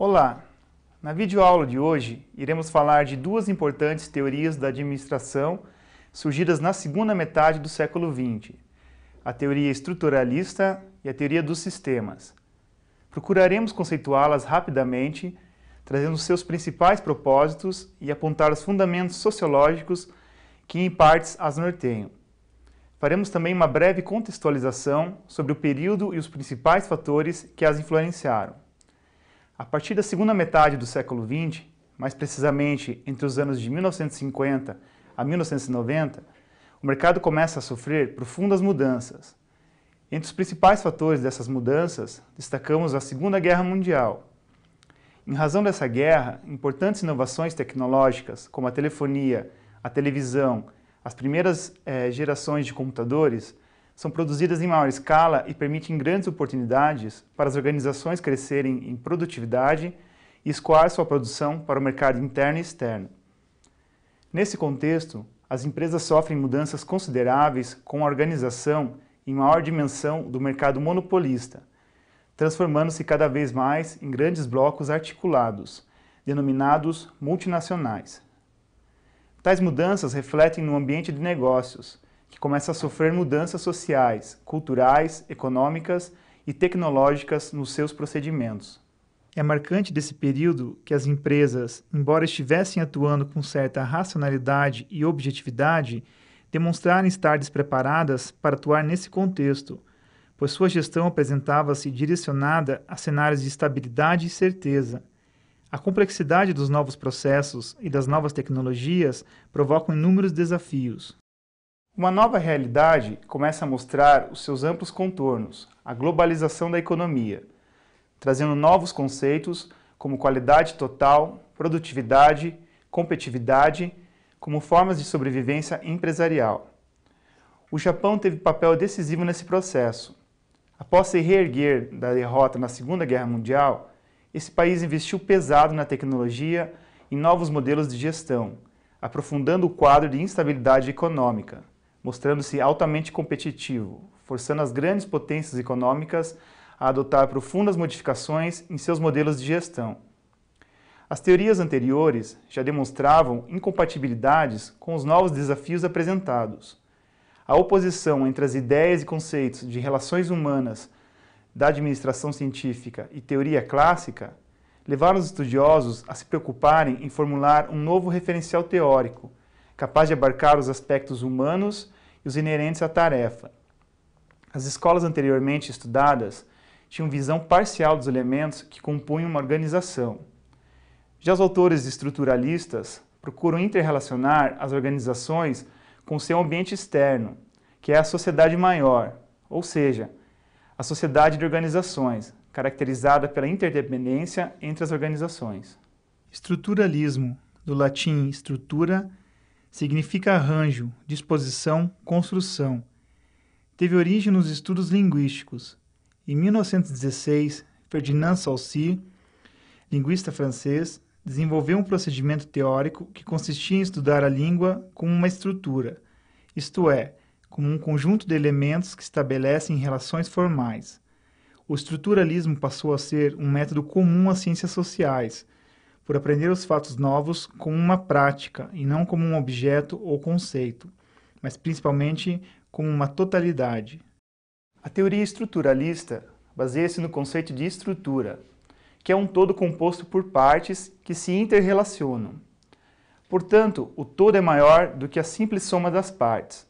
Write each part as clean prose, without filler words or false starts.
Olá! Na videoaula de hoje, iremos falar de duas importantes teorias da administração surgidas na segunda metade do século XX, a teoria estruturalista e a teoria dos sistemas. Procuraremos conceituá-las rapidamente, trazendo seus principais propósitos e apontar os fundamentos sociológicos que, em partes, as norteiam. Faremos também uma breve contextualização sobre o período e os principais fatores que as influenciaram. A partir da segunda metade do século XX, mais precisamente entre os anos de 1950 a 1990, o mercado começa a sofrer profundas mudanças. Entre os principais fatores dessas mudanças, destacamos a Segunda Guerra Mundial. Em razão dessa guerra, importantes inovações tecnológicas, como a telefonia, a televisão, as primeiras gerações de computadores, são produzidas em maior escala e permitem grandes oportunidades para as organizações crescerem em produtividade e escoar sua produção para o mercado interno e externo. Nesse contexto, as empresas sofrem mudanças consideráveis com a organização em maior dimensão do mercado monopolista, transformando-se cada vez mais em grandes blocos articulados, denominados multinacionais. Tais mudanças refletem no ambiente de negócios, que começa a sofrer mudanças sociais, culturais, econômicas e tecnológicas nos seus procedimentos. É marcante desse período que as empresas, embora estivessem atuando com certa racionalidade e objetividade, demonstraram estar despreparadas para atuar nesse contexto, pois sua gestão apresentava-se direcionada a cenários de estabilidade e certeza. A complexidade dos novos processos e das novas tecnologias provocam inúmeros desafios. Uma nova realidade começa a mostrar os seus amplos contornos, a globalização da economia, trazendo novos conceitos como qualidade total, produtividade, competitividade, como formas de sobrevivência empresarial. O Japão teve papel decisivo nesse processo. Após se reerguer da derrota na Segunda Guerra Mundial, esse país investiu pesado na tecnologia e novos modelos de gestão, aprofundando o quadro de instabilidade econômica, mostrando-se altamente competitivo, forçando as grandes potências econômicas a adotar profundas modificações em seus modelos de gestão. As teorias anteriores já demonstravam incompatibilidades com os novos desafios apresentados. A oposição entre as ideias e conceitos de relações humanas da administração científica e teoria clássica levaram os estudiosos a se preocuparem em formular um novo referencial teórico, capaz de abarcar os aspectos humanos e os inerentes à tarefa. As escolas anteriormente estudadas tinham visão parcial dos elementos que compunham uma organização. Já os autores estruturalistas procuram interrelacionar as organizações com seu ambiente externo, que é a sociedade maior, ou seja, a sociedade de organizações, caracterizada pela interdependência entre as organizações. Estruturalismo, do latim strutura, significa arranjo, disposição, construção. Teve origem nos estudos linguísticos. Em 1916, Ferdinand Saussure, linguista francês, desenvolveu um procedimento teórico que consistia em estudar a língua como uma estrutura, isto é, como um conjunto de elementos que estabelecem relações formais. O estruturalismo passou a ser um método comum às ciências sociais, por aprender os fatos novos como uma prática e não como um objeto ou conceito, mas principalmente como uma totalidade. A teoria estruturalista baseia-se no conceito de estrutura, que é um todo composto por partes que se interrelacionam. Portanto, o todo é maior do que a simples soma das partes,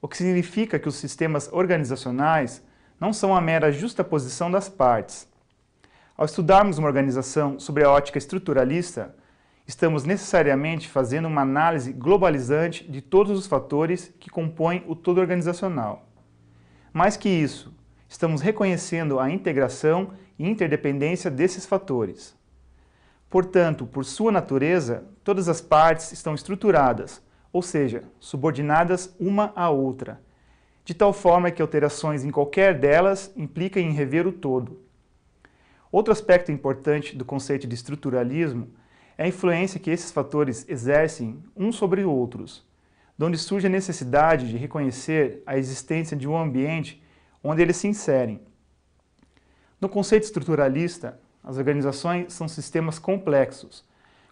o que significa que os sistemas organizacionais não são a mera justaposição das partes. Ao estudarmos uma organização sobre a ótica estruturalista, estamos necessariamente fazendo uma análise globalizante de todos os fatores que compõem o todo organizacional. Mais que isso, estamos reconhecendo a integração e interdependência desses fatores. Portanto, por sua natureza, todas as partes estão estruturadas, ou seja, subordinadas uma à outra, de tal forma que alterações em qualquer delas implicam em rever o todo. Outro aspecto importante do conceito de estruturalismo é a influência que esses fatores exercem uns sobre outros, de onde surge a necessidade de reconhecer a existência de um ambiente onde eles se inserem. No conceito estruturalista, as organizações são sistemas complexos,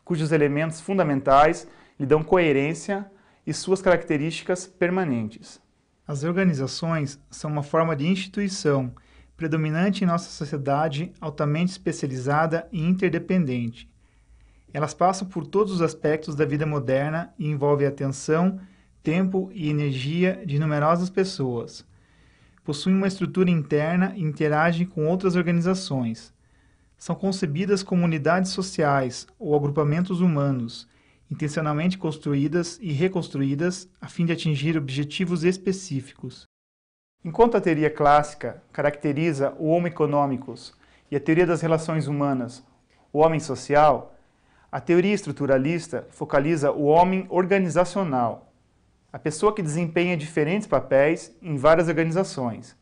cujos elementos fundamentais lhe dão coerência e suas características permanentes. As organizações são uma forma de instituição predominante em nossa sociedade, altamente especializada e interdependente. Elas passam por todos os aspectos da vida moderna e envolvem a atenção, tempo e energia de numerosas pessoas. Possuem uma estrutura interna e interagem com outras organizações. São concebidas como unidades sociais ou agrupamentos humanos, intencionalmente construídas e reconstruídas a fim de atingir objetivos específicos. Enquanto a teoria clássica caracteriza o homo economicus e a teoria das relações humanas, o homem social, a teoria estruturalista focaliza o homem organizacional, a pessoa que desempenha diferentes papéis em várias organizações.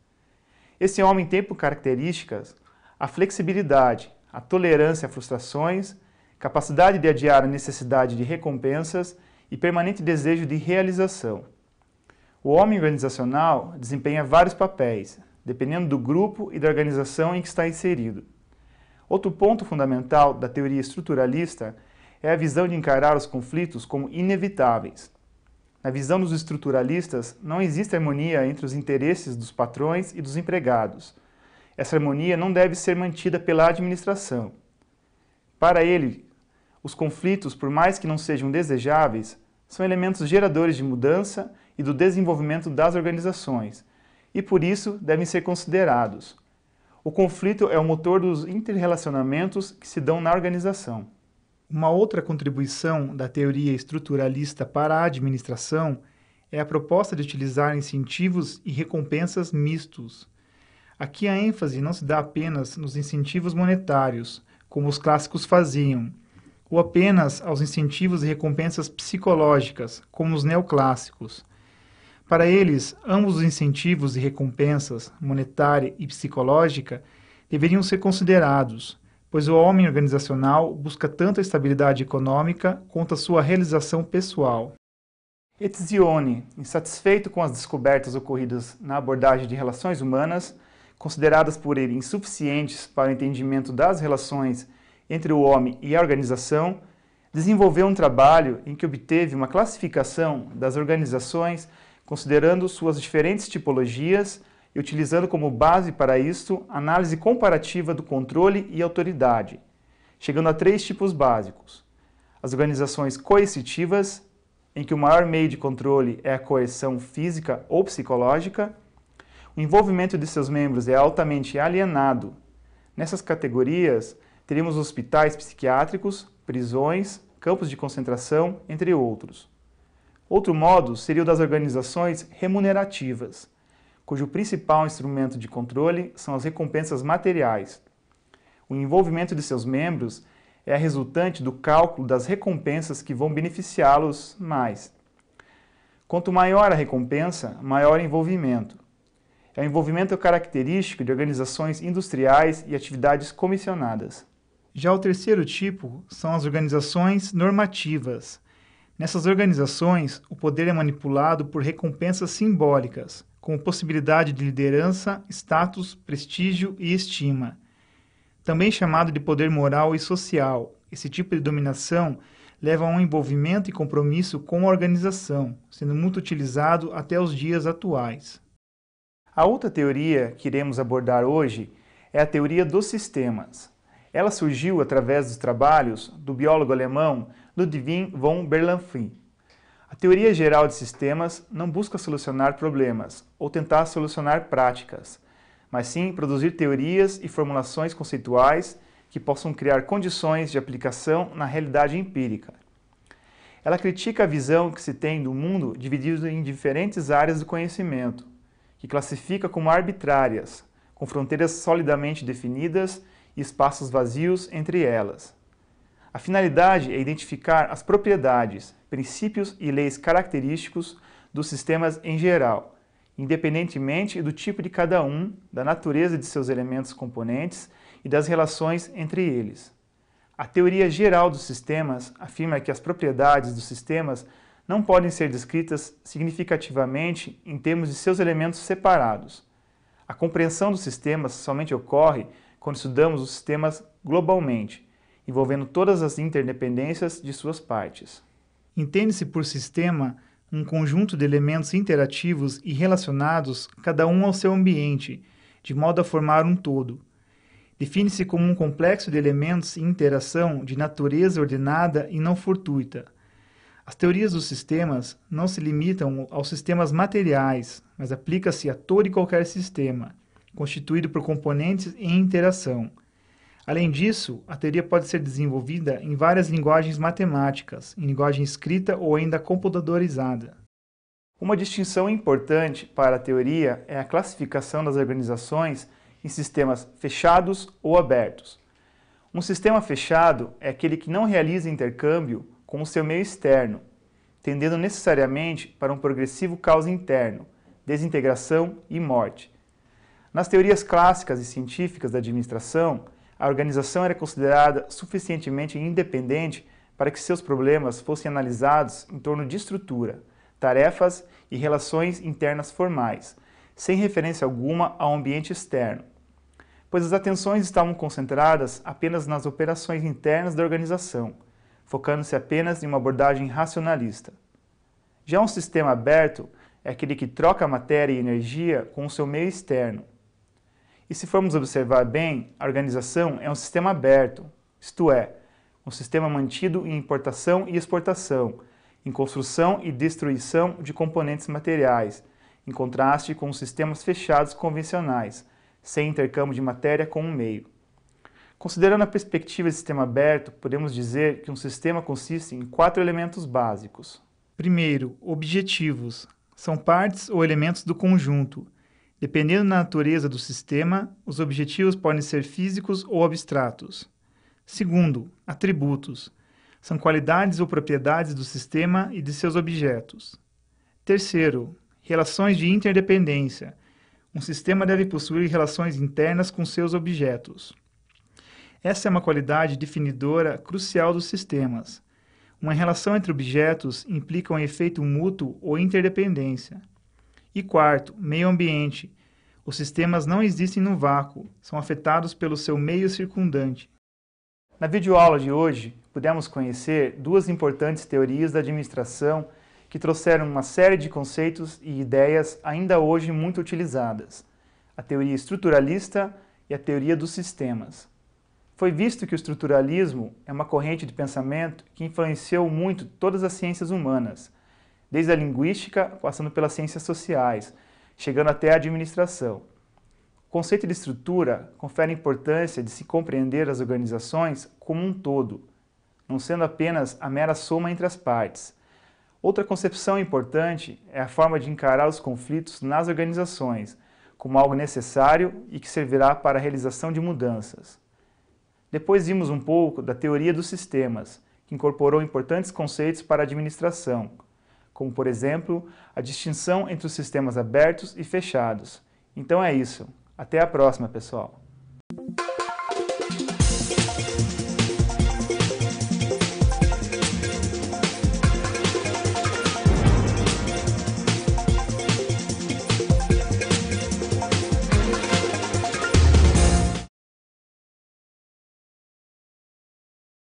Esse homem tem por características a flexibilidade, a tolerância a frustrações, capacidade de adiar a necessidade de recompensas e permanente desejo de realização. O homem organizacional desempenha vários papéis, dependendo do grupo e da organização em que está inserido. Outro ponto fundamental da teoria estruturalista é a visão de encarar os conflitos como inevitáveis. Na visão dos estruturalistas, não existe harmonia entre os interesses dos patrões e dos empregados. Essa harmonia não deve ser mantida pela administração. Para ele, os conflitos, por mais que não sejam desejáveis, são elementos geradores de mudança e do desenvolvimento das organizações, e por isso devem ser considerados. O conflito é o motor dos interrelacionamentos que se dão na organização. Uma outra contribuição da teoria estruturalista para a administração é a proposta de utilizar incentivos e recompensas mistos. Aqui a ênfase não se dá apenas nos incentivos monetários, como os clássicos faziam, ou apenas aos incentivos e recompensas psicológicas, como os neoclássicos. Para eles, ambos os incentivos e recompensas, monetária e psicológica, deveriam ser considerados, pois o homem organizacional busca tanto a estabilidade econômica quanto a sua realização pessoal. Etzioni, insatisfeito com as descobertas ocorridas na abordagem de relações humanas, consideradas por ele insuficientes para o entendimento das relações entre o homem e a organização, desenvolveu um trabalho em que obteve uma classificação das organizações considerando suas diferentes tipologias e utilizando como base para isto análise comparativa do controle e autoridade, chegando a 3 tipos básicos. As organizações coercitivas, em que o maior meio de controle é a coerção física ou psicológica. O envolvimento de seus membros é altamente alienado. Nessas categorias, teríamos hospitais psiquiátricos, prisões, campos de concentração, entre outros. Outro modo seria o das organizações remunerativas, cujo principal instrumento de controle são as recompensas materiais. O envolvimento de seus membros é a resultante do cálculo das recompensas que vão beneficiá-los mais. Quanto maior a recompensa, maior o envolvimento. O envolvimento é característico de organizações industriais e atividades comissionadas. Já o terceiro tipo são as organizações normativas. Nessas organizações, o poder é manipulado por recompensas simbólicas, como possibilidade de liderança, status, prestígio e estima. Também chamado de poder moral e social, esse tipo de dominação leva a um envolvimento e compromisso com a organização, sendo muito utilizado até os dias atuais. A outra teoria que iremos abordar hoje é a teoria dos sistemas. Ela surgiu através dos trabalhos do biólogo alemão Ludwig von Bertalanffy. A teoria geral de sistemas não busca solucionar problemas ou tentar solucionar práticas, mas sim produzir teorias e formulações conceituais que possam criar condições de aplicação na realidade empírica. Ela critica a visão que se tem do mundo dividido em diferentes áreas do conhecimento, que classifica como arbitrárias, com fronteiras solidamente definidas e espaços vazios entre elas. A finalidade é identificar as propriedades, princípios e leis característicos dos sistemas em geral, independentemente do tipo de cada um, da natureza de seus elementos componentes e das relações entre eles. A teoria geral dos sistemas afirma que as propriedades dos sistemas não podem ser descritas significativamente em termos de seus elementos separados. A compreensão dos sistemas somente ocorre quando estudamos os sistemas globalmente, envolvendo todas as interdependências de suas partes. Entende-se por sistema um conjunto de elementos interativos e relacionados, cada um ao seu ambiente, de modo a formar um todo. Define-se como um complexo de elementos em interação de natureza ordenada e não fortuita. As teorias dos sistemas não se limitam aos sistemas materiais, mas aplica-se a todo e qualquer sistema, constituído por componentes em interação. Além disso, a teoria pode ser desenvolvida em várias linguagens matemáticas, em linguagem escrita ou ainda computadorizada. Uma distinção importante para a teoria é a classificação das organizações em sistemas fechados ou abertos. Um sistema fechado é aquele que não realiza intercâmbio com o seu meio externo, tendendo necessariamente para um progressivo caos interno, desintegração e morte. Nas teorias clássicas e científicas da administração, a organização era considerada suficientemente independente para que seus problemas fossem analisados em torno de estrutura, tarefas e relações internas formais, sem referência alguma ao ambiente externo, pois as atenções estavam concentradas apenas nas operações internas da organização, focando-se apenas em uma abordagem racionalista. Já um sistema aberto é aquele que troca matéria e energia com o seu meio externo. E se formos observar bem, a organização é um sistema aberto, isto é, um sistema mantido em importação e exportação, em construção e destruição de componentes materiais, em contraste com os sistemas fechados convencionais, sem intercâmbio de matéria com o meio. Considerando a perspectiva de sistema aberto, podemos dizer que um sistema consiste em 4 elementos básicos. Primeiro, objetivos. São partes ou elementos do conjunto. Dependendo da natureza do sistema, os objetivos podem ser físicos ou abstratos. Segundo, atributos. São qualidades ou propriedades do sistema e de seus objetos. Terceiro, relações de interdependência. Um sistema deve possuir relações internas com seus objetos. Essa é uma qualidade definidora crucial dos sistemas. Uma relação entre objetos implica um efeito mútuo ou interdependência. E quarto, meio ambiente. Os sistemas não existem no vácuo, são afetados pelo seu meio circundante. Na videoaula de hoje, pudemos conhecer 2 importantes teorias da administração que trouxeram uma série de conceitos e ideias ainda hoje muito utilizadas: a teoria estruturalista e a teoria dos sistemas. Foi visto que o estruturalismo é uma corrente de pensamento que influenciou muito todas as ciências humanas, desde a linguística, passando pelas ciências sociais, chegando até a administração. O conceito de estrutura confere a importância de se compreender as organizações como um todo, não sendo apenas a mera soma entre as partes. Outra concepção importante é a forma de encarar os conflitos nas organizações, como algo necessário e que servirá para a realização de mudanças. Depois vimos um pouco da teoria dos sistemas, que incorporou importantes conceitos para a administração, como, por exemplo, a distinção entre os sistemas abertos e fechados. Então é isso. Até a próxima, pessoal!